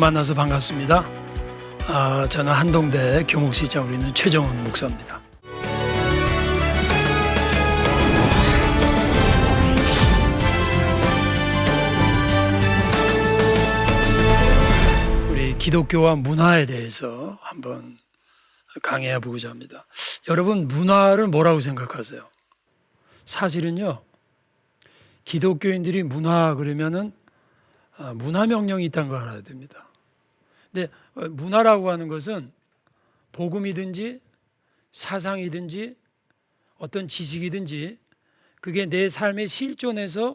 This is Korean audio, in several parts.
만나서 반갑습니다. 저는 한동대 교목시장 우리는 최정훈 목사입니다. 우리 기독교와 문화에 대해서 한번 강의해 보고자 합니다. 여러분, 문화를 뭐라고 생각하세요? 사실은요, 기독교인들이 문화 그러면은 문화 명령이 있다는 걸 알아야 됩니다. 근데 문화라고 하는 것은 복음이든지 사상이든지 어떤 지식이든지 그게 내 삶에 실존해서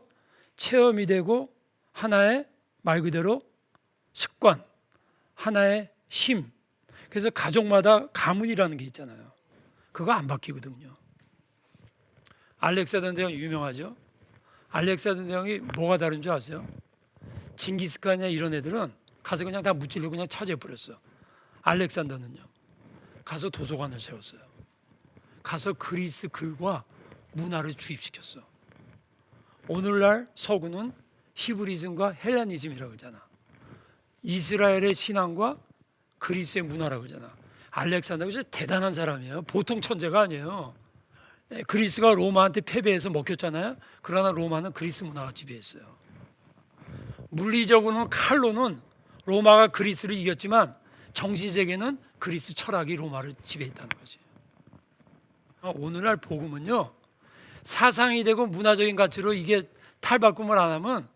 체험이 되고 하나의 말 그대로 습관, 하나의 심. 그래서 가족마다 가문이라는 게 있잖아요. 그거 안 바뀌거든요. 알렉산더 대왕 유명하죠. 알렉산더 대왕이 뭐가 다른 줄 아세요? 징기스칸이나 이런 애들은 가서 그냥 다 무찌르고 그냥 차지해버렸어. 알렉산더는요, 가서 도서관을 세웠어요. 가서 그리스 글과 문화를 주입시켰어. 오늘날 서구는 히브리즘과 헬레니즘이라고 그러잖아. 이스라엘의 신앙과 그리스의 문화라고 그러잖아. 알렉산더가 진짜 대단한 사람이에요. 보통 천재가 아니에요. 그리스가 로마한테 패배해서 먹혔잖아요. 그러나 로마는 그리스 문화가 지배했어요. 물리적으로는 칼로는 로마가 그리스를 이겼지만 정신세계는 그리스 철학이 로마를 지배했다는 거지. 오늘날 복음은요, 사상이 되고 문화적인 가치로 이게 탈바꿈을 안 하면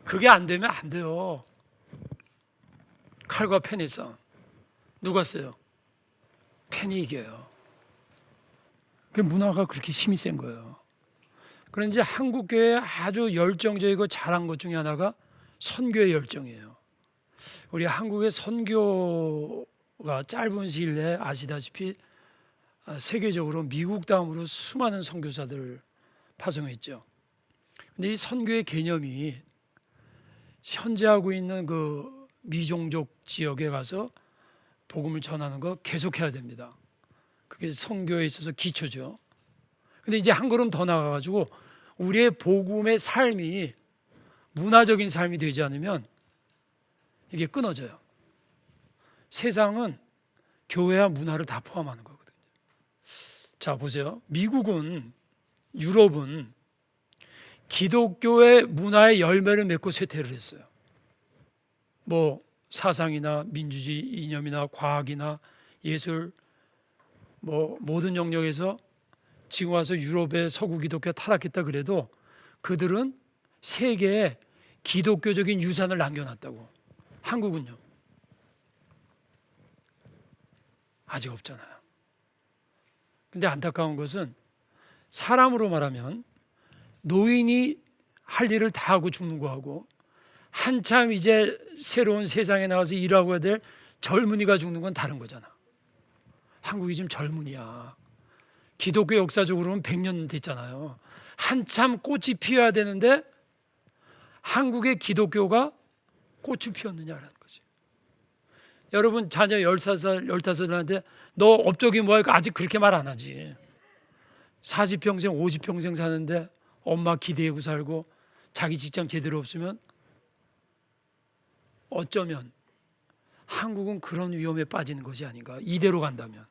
그게 안 되면 안 돼요. 칼과 펜의 싸움 누가 써요? 펜이 이겨요. 그 문화가 그렇게 힘이 센 거예요. 그런데 한국 교회에 아주 열정적이고 잘한 것 중에 하나가 선교의 열정이에요. 우리 한국의 선교가 짧은 시일 내에 아시다시피 세계적으로 미국 다음으로 수많은 선교사들을 파송했죠. 근데 이 선교의 개념이 현재 하고 있는 그 미종족 지역에 가서 복음을 전하는 거 계속해야 됩니다. 그게 선교에 있어서 기초죠. 근데 이제 한 걸음 더 나가가지고 우리의 복음의 삶이 문화적인 삶이 되지 않으면 이게 끊어져요. 세상은 교회와 문화를 다 포함하는 거거든요. 자, 보세요. 미국은, 유럽은 기독교의 문화의 열매를 맺고 쇠퇴를 했어요. 뭐 사상이나 민주주의 이념이나 과학이나 예술, 뭐 모든 영역에서 지금 와서 유럽의 서구 기독교가 타락했다 그래도 그들은 세계에 기독교적인 유산을 남겨놨다고. 한국은요, 아직 없잖아요. 근데 안타까운 것은 사람으로 말하면 노인이 할 일을 다 하고 죽는 거하고 한참 이제 새로운 세상에 나가서 일하고 해야 될 젊은이가 죽는 건 다른 거잖아. 한국이 지금 젊은이야. 기독교 역사적으로는 100년 됐잖아요. 한참 꽃이 피어야 되는데 한국의 기독교가 꽃이 피었느냐라는 거지. 여러분 자녀 13살, 15살한테 너 업적이 뭐야? 아직 그렇게 말 안 하지. 40평생, 50평생 사는데 엄마 기대고 살고 자기 직장 제대로 없으면 어쩌면 한국은 그런 위험에 빠지는 것이 아닌가. 이대로 간다면.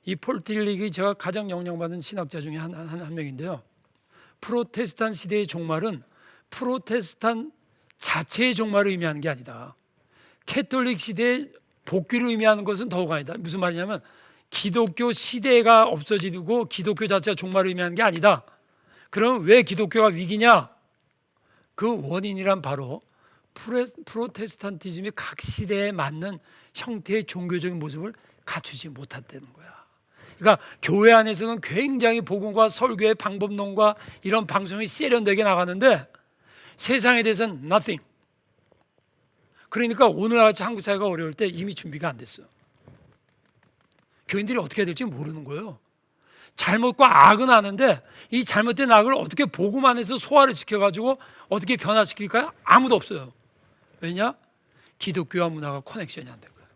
이 폴 틸릭이 제가 가장 영향받은 신학자 중에 한 명인데요. 프로테스탄 시대의 종말은 프로테스탄 자체의 종말을 의미하는 게 아니다. 캐톨릭 시대의 복귀를 의미하는 것은 더욱 아니다. 무슨 말이냐면 기독교 시대가 없어지고 기독교 자체가 종말을 의미하는 게 아니다. 그럼 왜 기독교가 위기냐? 그 원인이란 바로 프로테스탄티즘이 각 시대에 맞는 형태의 종교적인 모습을 갖추지 못했다는 거야. 그러니까 교회 안에서는 굉장히 복음과 설교의 방법론과 이런 방송이 세련되게 나가는데 세상에 대해서는 nothing. 그러니까 오늘같이 한국 사회가 어려울 때 이미 준비가 안 됐어. 교인들이 어떻게 해야 될지 모르는 거예요. 잘못과 악은 아는데 이 잘못된 악을 어떻게 복음 안에서 소화를 시켜가지고 어떻게 변화시킬까요? 아무도 없어요. 왜냐? 기독교와 문화가 커넥션이 안 된 거예요.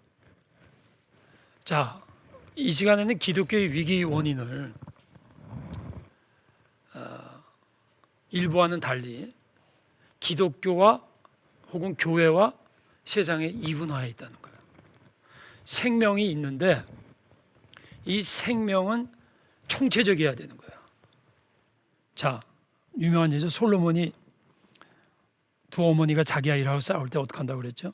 자, 이 시간에는 기독교의 위기 원인을 일부와는 달리 기독교와 혹은 교회와 세상에 이분화해 있다는 거예요. 생명이 있는데 이 생명은 총체적이어야 되는 거예요. 자, 유명한 예죠. 솔로몬이 두 어머니가 자기 아이라고 싸울 때 어떻게 한다고 그랬죠?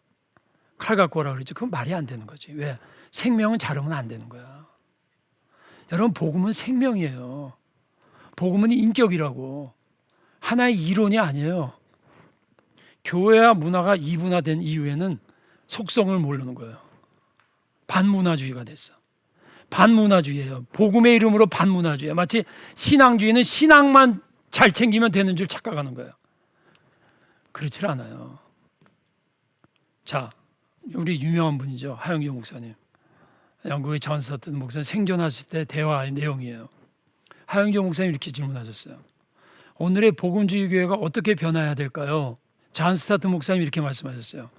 칼 갖고 오라고 그랬죠. 그건 말이 안 되는 거지. 왜? 생명은 자르면 안 되는 거야. 여러분, 복음은 생명이에요. 복음은 인격이라고. 하나의 이론이 아니에요. 교회와 문화가 이분화된 이후에는 속성을 모르는 거예요. 반문화주의가 됐어. 반문화주의예요. 복음의 이름으로 반문화주의. 마치 신앙주의는 신앙만 잘 챙기면 되는 줄 착각하는 거예요. 그렇지 않아요. 자, 우리 유명한 분이죠. 하영경 목사님. 영국의 존 스타튼 목사님 생존하실 때 대화의 내용이에요. 하영경 목사님 이렇게 질문하셨어요. 오늘의 복음주의 교회가 어떻게 변화해야 될까요? 존 스타튼 목사님 이렇게 말씀하셨어요.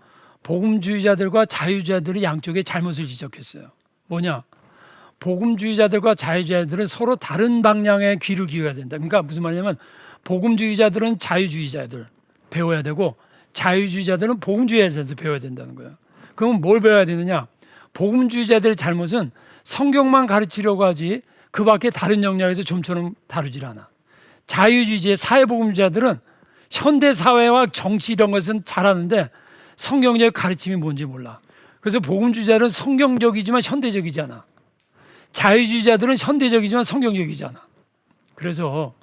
복음주의자들과 자유주의자들이 양쪽에 잘못을 지적했어요. 뭐냐? 복음주의자들과 자유주의자들은 서로 다른 방향의 귀를 기울여야 된다. 그러니까 무슨 말이냐면 복음주의자들은 자유주의자들 배워야 되고 자유주의자들은 복음주의자들 배워야 된다는 거예요. 그럼 뭘 배워야 되느냐? 복음주의자들의 잘못은 성경만 가르치려고 하지 그 밖에 다른 영역에서 좀처럼 다루질 않아. 자유주의자, 사회복음주의자들은 현대사회와 정치 이런 것은 잘하는데 성경적 가르침이 뭔지 몰라. 그래서 복음주의자들은 성경적이지만 현대적이지 않아. 자유주의자들은 현대적이지만 성경적이지 않아. 그래서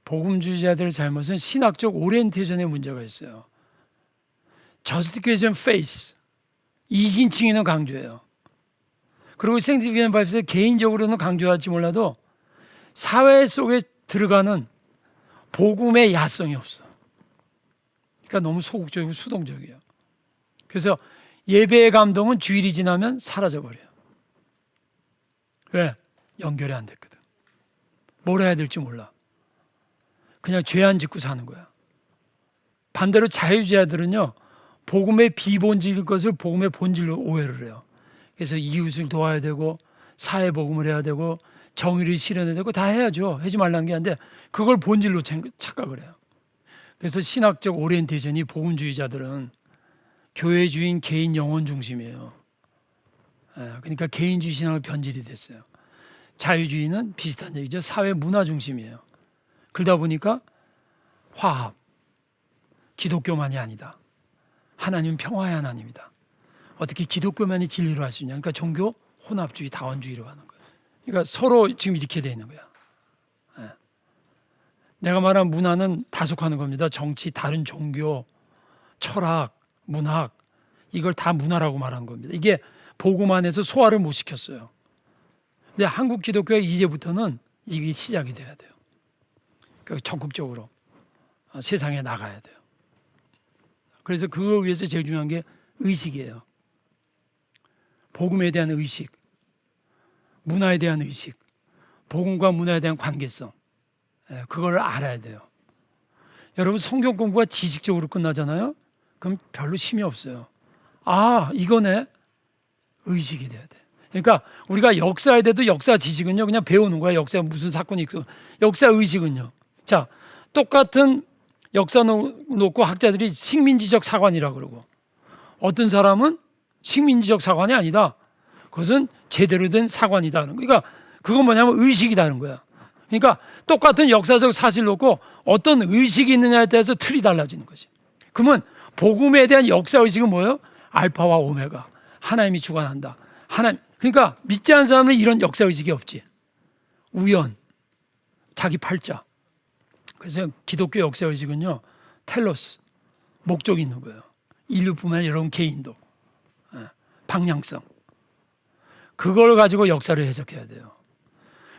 복음주의자들의 잘못은 신학적 오리엔테이션에 문제가 있어요. Justification Faith, 이신칭의는 강조해요. 그리고 Sanctification by Faith 개인적으로는 강조할지 몰라도 사회 속에 들어가는 복음의 야성이 없어. 그러니까 너무 소극적이고 수동적이에요. 그래서 예배의 감동은 주일이 지나면 사라져버려요. 왜? 연결이 안 됐거든. 뭘 해야 될지 몰라. 그냥 죄 안 짓고 사는 거야. 반대로 자유주의자들은요, 복음의 비본질일 것을 복음의 본질로 오해를 해요. 그래서 이웃을 도와야 되고 사회복음을 해야 되고 정의를 실현해야 되고 다 해야죠. 하지 말라는 게 아닌데 그걸 본질로 착각을 해요. 그래서 신학적 오리엔테이션이 복음주의자들은 교회주의인 개인 영혼 중심이에요. 그러니까 개인주의 신학의 변질이 됐어요. 자유주의는 비슷한 얘기죠. 사회 문화 중심이에요. 그러다 보니까 화합, 기독교만이 아니다. 하나님은 평화의 하나님이다. 어떻게 기독교만이 진리로 할 수 있냐? 그러니까 종교 혼합주의, 다원주의로 가는 거예요. 그러니까 서로 지금 이렇게 돼 있는 거야. 내가 말한 문화는 다속하는 겁니다. 정치, 다른 종교, 철학, 문학 이걸 다 문화라고 말한 겁니다. 이게 복음 안에서 소화를 못 시켰어요. 근데 한국 기독교가 이제부터는 이게 시작이 돼야 돼요. 그러니까 적극적으로 세상에 나가야 돼요. 그래서 그거 위해서 제일 중요한 게 의식이에요. 복음에 대한 의식, 문화에 대한 의식, 복음과 문화에 대한 관계성, 그걸 알아야 돼요. 여러분 성경 공부가 지식적으로 끝나잖아요. 그럼 별로 힘이 없어요. 아, 이거네. 의식이 돼야 돼. 그러니까 우리가 역사에 대해도 역사 지식은요 그냥 배우는 거야. 역사 무슨 사건이 있고 역사 의식은요. 자, 똑같은 역사 놓고 학자들이 식민지적 사관이라고 그러고 어떤 사람은 식민지적 사관이 아니다. 그것은 제대로 된 사관이다. 그러니까 그건 뭐냐면 의식이다는 거야. 그러니까 똑같은 역사적 사실 놓고 어떤 의식이 있느냐에 따라서 틀이 달라지는 거지. 그러면 복음에 대한 역사 의식은 뭐예요? 알파와 오메가. 하나님이 주관한다. 하나님. 그러니까 믿지 않는 사람은 이런 역사 의식이 없지. 우연, 자기 팔자. 그래서 기독교 역사 의식은요, 텔로스, 목적이 있는 거예요. 인류뿐만 아니라 여러분 개인도. 방향성. 그걸 가지고 역사를 해석해야 돼요.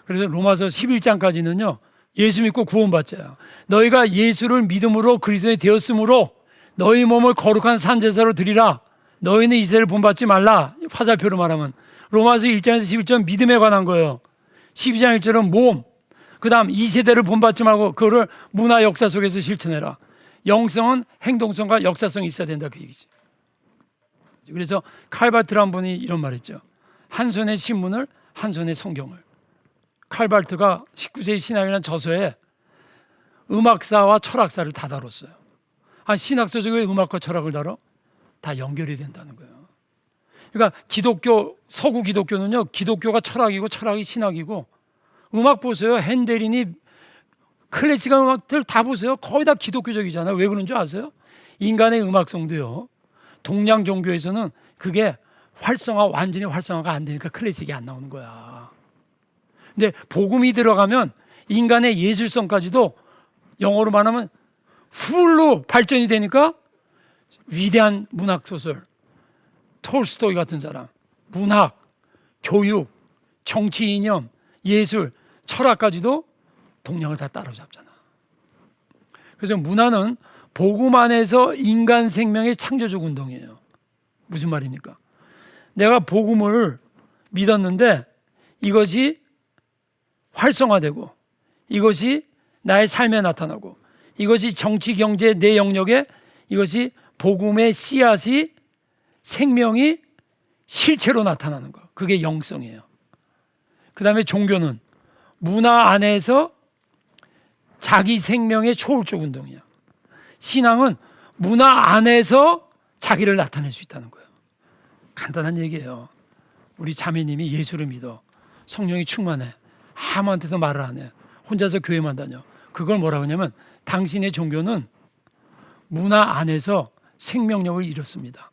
그래서 로마서 11장까지는요. 예수 믿고 구원받자요. 너희가 예수를 믿음으로 그리스도에 되었으므로 너희 몸을 거룩한 산제사로 드리라. 너희는 이세를 본받지 말라. 화살표로 말하면 로마서 1장에서 11장 믿음에 관한 거예요. 12장 1절은 몸. 그 다음 2세대를 본받지 말고 그거를 문화 역사 속에서 실천해라. 영성은 행동성과 역사성이 있어야 된다 그 얘기지. 그래서 칼바트란 분이 이런 말 했죠. 한 손에 신문을 한 손에 성경을. 칼바트가 19세기 신학이라는 저서에 음악사와 철학사를 다 다뤘어요. 신학서 중에 음악과 철학을 다뤄? 다 연결이 된다는 거예요. 그러니까 서구 기독교는요, 기독교가 철학이고 철학이 신학이고, 음악 보세요. 핸델이니 클래식한 음악들 다 보세요. 거의 다 기독교적이잖아요. 왜 그런 줄 아세요? 인간의 음악성도요, 동양 종교에서는 그게 완전히 활성화가 안 되니까 클래식이 안 나오는 거야. 근데 복음이 들어가면 인간의 예술성까지도 영어로 말하면 풀로 발전이 되니까 위대한 문학 소설, 톨스토이 같은 사람, 문학, 교육, 정치 이념, 예술, 철학까지도 동양을 다 따라잡잖아. 그래서 문화는 복음 안에서 인간 생명의 창조적 운동이에요. 무슨 말입니까? 내가 복음을 믿었는데 이것이 활성화되고, 이것이 나의 삶에 나타나고, 이것이 정치, 경제, 내 영역에 이것이 복음의 씨앗이, 생명이 실체로 나타나는 거. 그게 영성이에요. 그 다음에 종교는 문화 안에서 자기 생명의 초월적 운동이야. 신앙은 문화 안에서 자기를 나타낼 수 있다는 거예요. 간단한 얘기예요. 우리 자매님이 예수를 믿어, 성령이 충만해, 아무한테도 말을 안 해, 혼자서 교회만 다녀. 그걸 뭐라고 하냐면 당신의 종교는 문화 안에서 생명력을 잃었습니다.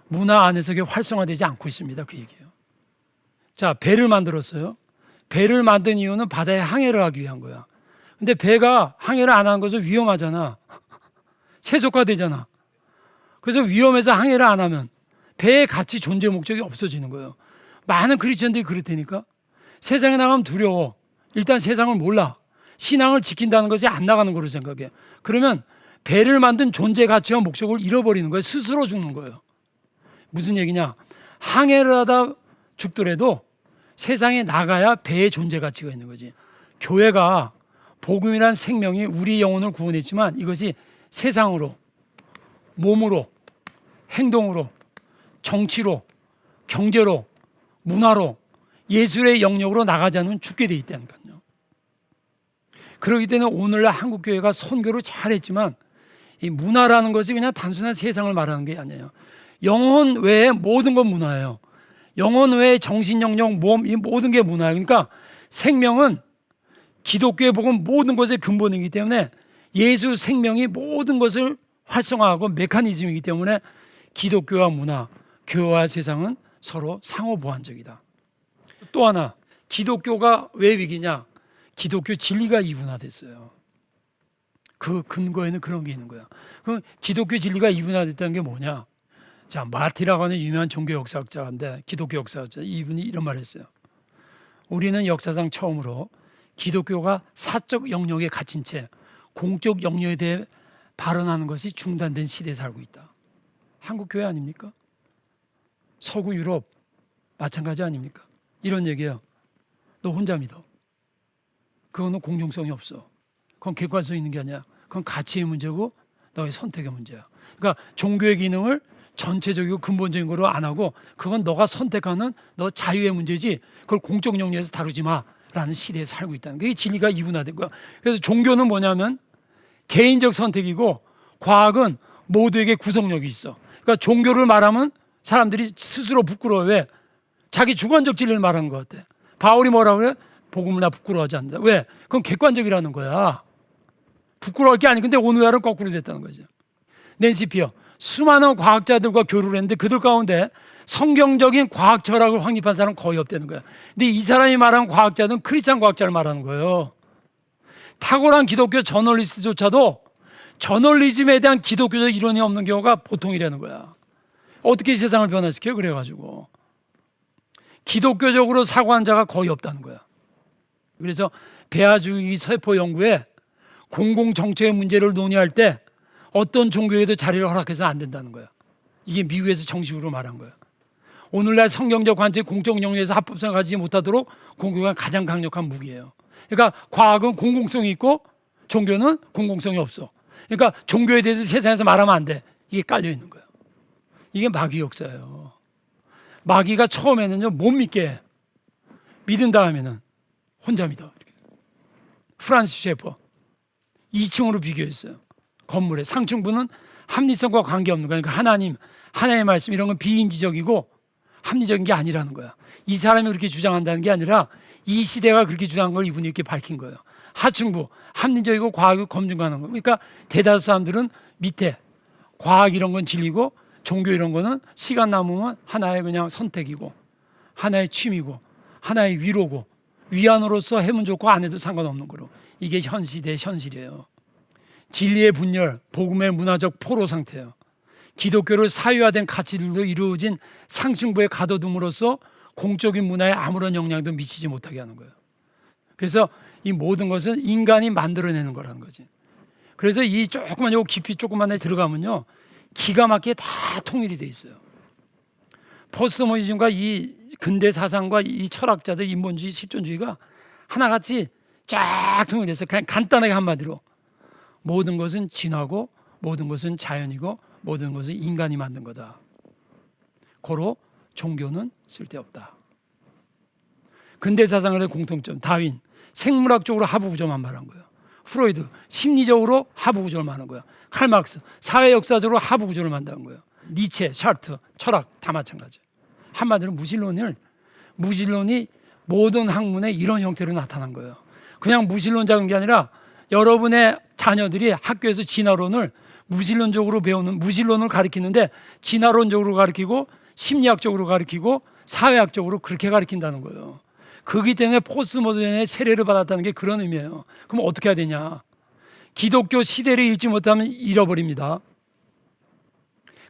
문화 안에서 그게 활성화되지 않고 있습니다. 그 얘기예요. 자, 배를 만들었어요. 배를 만든 이유는 바다에 항해를 하기 위한 거야. 근데 배가 항해를 안 하는 것은 위험하잖아. 세속화되잖아. 그래서 위험해서 항해를 안 하면 배의 가치, 존재 목적이 없어지는 거예요. 많은 크리스천들이 그렇다니까. 세상에 나가면 두려워. 일단 세상을 몰라. 신앙을 지킨다는 것이 안 나가는 거로 생각해. 그러면 배를 만든 존재 가치와 목적을 잃어버리는 거예요. 스스로 죽는 거예요. 무슨 얘기냐? 항해를 하다 죽더라도 세상에 나가야 배의 존재 가치가 있는 거지. 교회가 복음이란 생명이 우리 영혼을 구원했지만 이것이 세상으로, 몸으로, 행동으로, 정치로, 경제로, 문화로, 예술의 영역으로 나가지 않으면 죽게 돼 있다니까요. 그렇기 때문에 오늘날 한국교회가 선교를 잘했지만 이 문화라는 것이 그냥 단순한 세상을 말하는 게 아니에요. 영혼 외에 모든 건 문화예요. 영혼 외에 정신, 영역, 몸, 이 모든 게 문화예요. 그러니까 생명은 기독교의 복음 모든 것의 근본이기 때문에 예수 생명이 모든 것을 활성화하고 메커니즘이기 때문에 기독교와 문화, 교회와 세상은 서로 상호 보완적이다. 또 하나, 기독교가 왜 위기냐? 기독교 진리가 이분화됐어요. 그 근거에는 그런 게 있는 거야. 그럼 기독교 진리가 이분화됐다는 게 뭐냐? 자, 마티라고 하는 유명한 종교 역사학자인데, 기독교 역사학자, 이분이 이런 말을 했어요. 우리는 역사상 처음으로 기독교가 사적 영역에 갇힌 채 공적 영역에 대해 발언하는 것이 중단된 시대에 살고 있다. 한국 교회 아닙니까? 서구 유럽 마찬가지 아닙니까? 이런 얘기예요. 너 혼자 믿어. 그거는 공정성이 없어. 그건 객관성 있는 게 아니야. 그건 가치의 문제고 너의 선택의 문제야. 그러니까 종교의 기능을 전체적이고 근본적인 거로 안 하고 그건 너가 선택하는 너 자유의 문제지 그걸 공적 영역에서 다루지 마라는 시대에 살고 있다는 거야. 그게 진리가 이분화된 거야. 그래서 종교는 뭐냐면 개인적 선택이고 과학은 모두에게 구속력이 있어. 그러니까 종교를 말하면 사람들이 스스로 부끄러워. 왜? 자기 주관적 진리를 말하는 것 같아. 바울이 뭐라고 그래? 복음을 나 부끄러워하지 않는다. 왜? 그건 객관적이라는 거야. 부끄러울 게 아니. 근데 오늘날은 거꾸로 됐다는 거죠. 낸시 피어 수많은 과학자들과 교류를 했는데 그들 가운데 성경적인 과학 철학을 확립한 사람은 거의 없다는 거야. 근데 이 사람이 말하는 과학자는 크리스찬 과학자를 말하는 거예요. 탁월한 기독교 저널리스트조차도 저널리즘에 대한 기독교적 이론이 없는 경우가 보통이라는 거야. 어떻게 세상을 변화시켜요? 그래가지고 기독교적으로 사고한 자가 거의 없다는 거야. 그래서 배아주기 세포 연구에 공공정책의 문제를 논의할 때 어떤 종교에도 자리를 허락해서 안 된다는 거야. 이게 미국에서 정식으로 말한 거야. 오늘날 성경적 관점 공적 영역에서 합법성을 가지지 못하도록 공교가 가장 강력한 무기예요. 그러니까 과학은 공공성이 있고 종교는 공공성이 없어. 그러니까 종교에 대해서 세상에서 말하면 안 돼. 이게 깔려 있는 거야. 이게 마귀 역사예요. 마귀가 처음에는요 못 믿게 해. 믿은 다음에는 혼자 믿어. 프란시스 셰퍼 2층으로 비교했어요. 건물의 상층부는 합리성과 관계없는 거야. 그러니까 하나님, 하나님의 말씀 이런 건 비인지적이고 합리적인 게 아니라는 거야. 이 사람이 그렇게 주장한다는 게 아니라 이 시대가 그렇게 주장한 걸 이분이 이렇게 밝힌 거예요. 하층부, 합리적이고 과학이 검증하는 거. 그러니까 대다수 사람들은 밑에 과학 이런 건 진리고 종교 이런 거는 시간 남으면 하나의 그냥 선택이고 하나의 취미고 하나의 위로고 위안으로서 해면 좋고 안 해도 상관없는 거로. 이게 현 시대의 현실이에요. 진리의 분열, 복음의 문화적 포로 상태예요. 기독교를 사회화된 가치들로 이루어진 상층부에 가둬둠으로써 공적인 문화에 아무런 영향도 미치지 못하게 하는 거예요. 그래서 이 모든 것은 인간이 만들어내는 거라는 거지. 그래서 이 조그만 요 깊이 조그만에 들어가면요 기가 막히게 다 통일이 돼 있어요. 포스트모더니즘과 이 근대 사상과 이 철학자들 인본주의, 실존주의가 하나같이 쫙 통일됐어요. 그냥 간단하게 한마디로 모든 것은 진화고 모든 것은 자연이고 모든 것은 인간이 만든 거다. 고로 종교는 쓸데없다. 근대 사상의 공통점, 다윈 생물학적으로 하부 구조만 말한 거예요. 프로이드 심리적으로 하부 구조를 말하는 거예요. 칼 막스 사회 역사적으로 하부 구조를 만든 거예요. 니체, 샤르트 철학 다 마찬가지예요. 한마디로 무신론이 모든 학문의 이런 형태로 나타난 거예요. 그냥 무신론 작은 게 아니라 여러분의 자녀들이 학교에서 진화론을 무신론적으로 배우는 무신론을 가르치는데 진화론적으로 가르치고 심리학적으로 가르치고 사회학적으로 그렇게 가르친다는 거예요. 그렇기 때문에 포스트모던의 세례를 받았다는 게 그런 의미예요. 그럼 어떻게 해야 되냐? 기독교 시대를 읽지 못하면 잃어버립니다.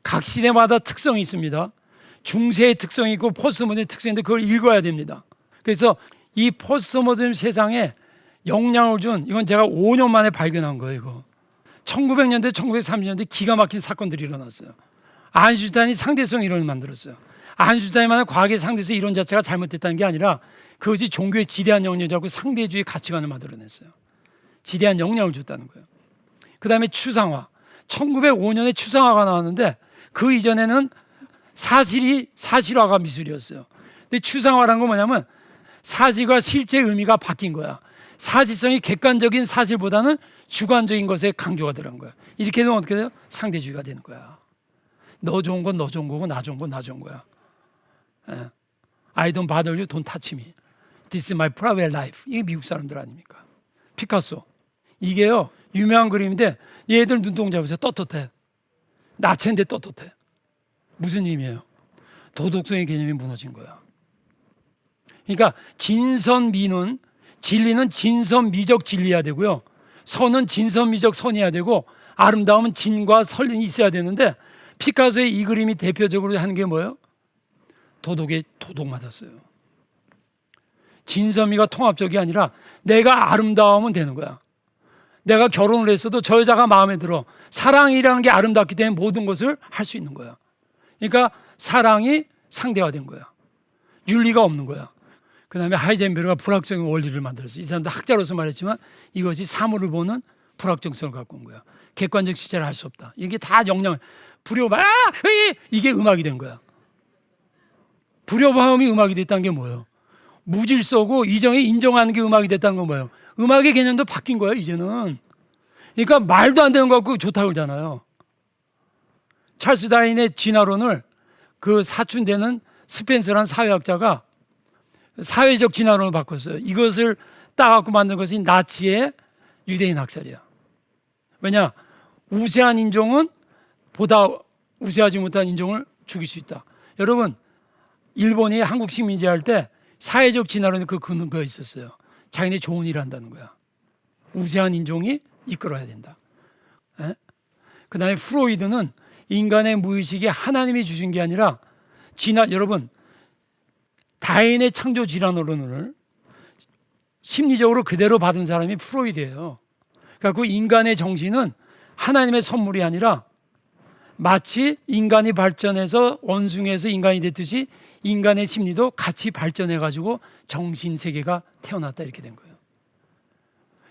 각 시대마다 특성이 있습니다. 중세의 특성이 있고 포스트모던의 특성인데 그걸 읽어야 됩니다. 그래서 이 포스트모던 세상에 영향을 준 이건 제가 5년 만에 발견한 거예요. 이거 1900년대 1930년대 기가 막힌 사건들이 일어났어요. 아인슈타인이 상대성 이론을 만들었어요. 아인슈타인만의 과학의 상대성 이론 자체가 잘못됐다는 게 아니라 그것이 종교에 지대한 영향을 주고 상대주의 가치관을 만들어냈어요. 지대한 영향을 줬다는 거예요. 그 다음에 추상화 1905년에 추상화가 나왔는데 그 이전에는 사실화가 미술이었어요. 근데 추상화라는 건 뭐냐면 사실과 실제 의미가 바뀐 거야. 사실성이 객관적인 사실보다는 주관적인 것에 강조가 들어간 거야. 이렇게 되면 어떻게 돼요? 상대주의가 되는 거야. 너 좋은 건 너 좋은 거고 나 좋은 건 나 좋은 거야. I don't bother you, don't touch me. This is my private life. 이게 미국 사람들 아닙니까? 피카소. 이게요 유명한 그림인데 얘들 눈동자 보세요. 떳떳해. 나체인데 떳떳해. 무슨 의미예요? 도덕성의 개념이 무너진 거야. 그러니까 진선미는 진리는 진선미적 진리해야 되고요. 선은 진선미적 선이어야 되고 아름다움은 진과 선이 있어야 되는데 피카소의 이 그림이 대표적으로 하는 게 뭐예요? 도덕에 도덕 맞았어요. 진선미가 통합적이 아니라 내가 아름다우면 되는 거야. 내가 결혼을 했어도 저 여자가 마음에 들어. 사랑이라는 게 아름답기 때문에 모든 것을 할 수 있는 거야. 그러니까 사랑이 상대화된 거야. 윤리가 없는 거야. 그 다음에 하이젠베르가 불확정의 원리를 만들었어요. 이 사람도 학자로서 말했지만 이것이 사물을 보는 불확정성을 갖고 온 거야. 객관적 시제를 할 수 없다. 이게 다 영향을 이게 음악이 된 거야. 불협화음이 음악이 됐다는 게 뭐예요? 무질서고 이정에 인정하는 게 음악이 됐다는 건 뭐예요? 음악의 개념도 바뀐 거예요 이제는. 그러니까 말도 안 되는 거 갖고 좋다고 그러잖아요. 찰스 다윈의 진화론을 그 사춘되는 스펜서라는 사회학자가 사회적 진화론을 바꿨어요. 이것을 따갖고 만든 것이 나치의 유대인 학살이야. 왜냐? 우세한 인종은 보다 우세하지 못한 인종을 죽일 수 있다. 여러분 일본이 한국 식민지할 때 사회적 진화론에 그 근거가 있었어요. 자기네 좋은 일을 한다는 거야. 우세한 인종이 이끌어야 된다. 그 다음에 프로이드는 인간의 무의식이 하나님이 주신 게 아니라 여러분 다윈의 창조 진화론을 심리적으로 그대로 받은 사람이 프로이드예요. 그러니까 그 인간의 정신은 하나님의 선물이 아니라 마치 인간이 발전해서 원숭이에서 인간이 됐듯이 인간의 심리도 같이 발전해가지고 정신세계가 태어났다 이렇게 된 거예요.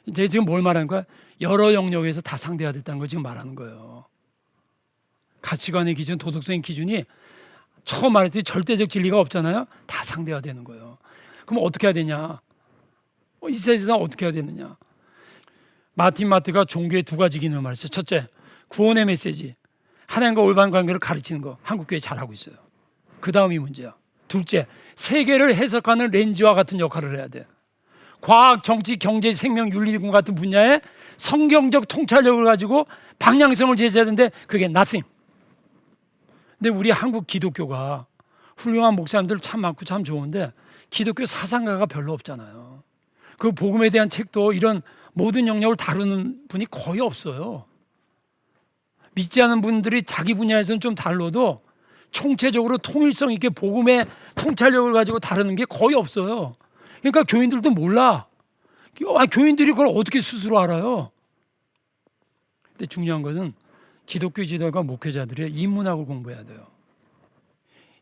이제 지금 뭘 말하는 거야? 여러 영역에서 다 상대화됐다는 걸 지금 말하는 거예요. 가치관의 기준, 도덕성의 기준이 처음 말했듯이 절대적 진리가 없잖아요. 다 상대화되는 거예요. 그럼 어떻게 해야 되냐? 이 세상 어떻게 해야 되느냐? 마틴 마트가 종교의 두 가지 기능을 말했어요. 첫째, 구원의 메시지. 하나님과 올바른 관계를 가르치는 거 한국교회 잘하고 있어요. 그 다음이 문제야. 둘째, 세계를 해석하는 렌즈와 같은 역할을 해야 돼. 과학, 정치, 경제, 생명, 윤리공 같은 분야에 성경적 통찰력을 가지고 방향성을 제시해야 되는데 그게 nothing. 근데 우리 한국 기독교가 훌륭한 목사님들 참 많고 참 좋은데 기독교 사상가가 별로 없잖아요. 그 복음에 대한 책도 이런 모든 영역을 다루는 분이 거의 없어요. 믿지 않은 분들이 자기 분야에서는 좀 달라도 총체적으로 통일성 있게 복음의 통찰력을 가지고 다루는 게 거의 없어요. 그러니까 교인들도 몰라. 교인들이 그걸 어떻게 스스로 알아요? 근데 중요한 것은 기독교 지도가 목회자들이 인문학을 공부해야 돼요.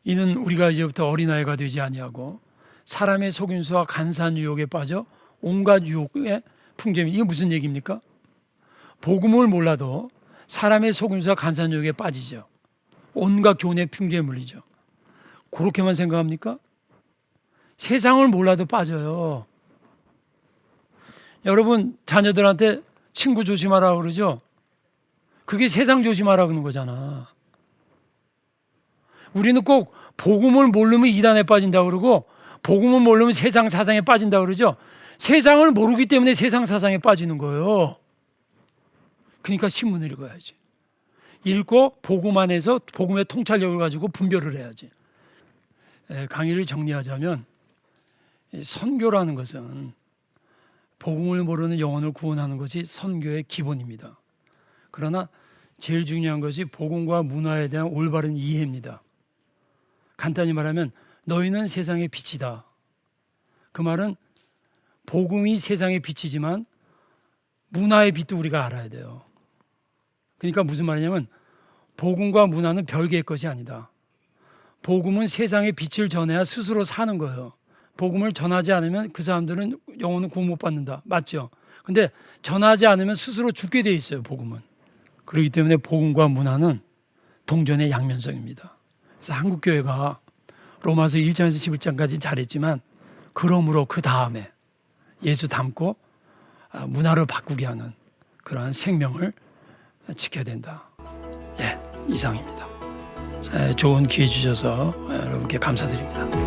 이는 우리가 이제부터 어린아이가 되지 아니하고 사람의 속임수와 간사한 유혹에 빠져 온갖 유혹에 풍점이. 이게 무슨 얘기입니까? 복음을 몰라도 사람의 속임수와 간사한 유혹에 빠지죠. 온갖 교훈의 풍조에 물리죠. 그렇게만 생각합니까? 세상을 몰라도 빠져요. 여러분 자녀들한테 친구 조심하라고 그러죠. 그게 세상 조심하라고 그러는 거잖아. 우리는 꼭 복음을 모르면 이단에 빠진다고 그러고 복음을 모르면 세상 사상에 빠진다고 그러죠. 세상을 모르기 때문에 세상 사상에 빠지는 거예요. 그러니까 신문을 읽어야지. 읽고 복음 안에서 복음의 통찰력을 가지고 분별을 해야지. 강의를 정리하자면 선교라는 것은 복음을 모르는 영혼을 구원하는 것이 선교의 기본입니다. 그러나 제일 중요한 것이 복음과 문화에 대한 올바른 이해입니다. 간단히 말하면 너희는 세상의 빛이다. 그 말은 복음이 세상의 빛이지만 문화의 빛도 우리가 알아야 돼요. 그러니까 무슨 말이냐면 복음과 문화는 별개의 것이 아니다. 복음은 세상의 빛을 전해야 스스로 사는 거예요. 복음을 전하지 않으면 그 사람들은 영혼은 구원 못 받는다. 맞죠? 근데 전하지 않으면 스스로 죽게 돼 있어요. 복음은. 그렇기 때문에 복음과 문화는 동전의 양면성입니다. 그래서 한국교회가 로마서 1장에서 11장까지 잘했지만 그러므로 그 다음에 예수 닮고 문화를 바꾸게 하는 그러한 생명을 지켜야 된다. 이상입니다. 좋은 기회 주셔서 여러분께 감사드립니다.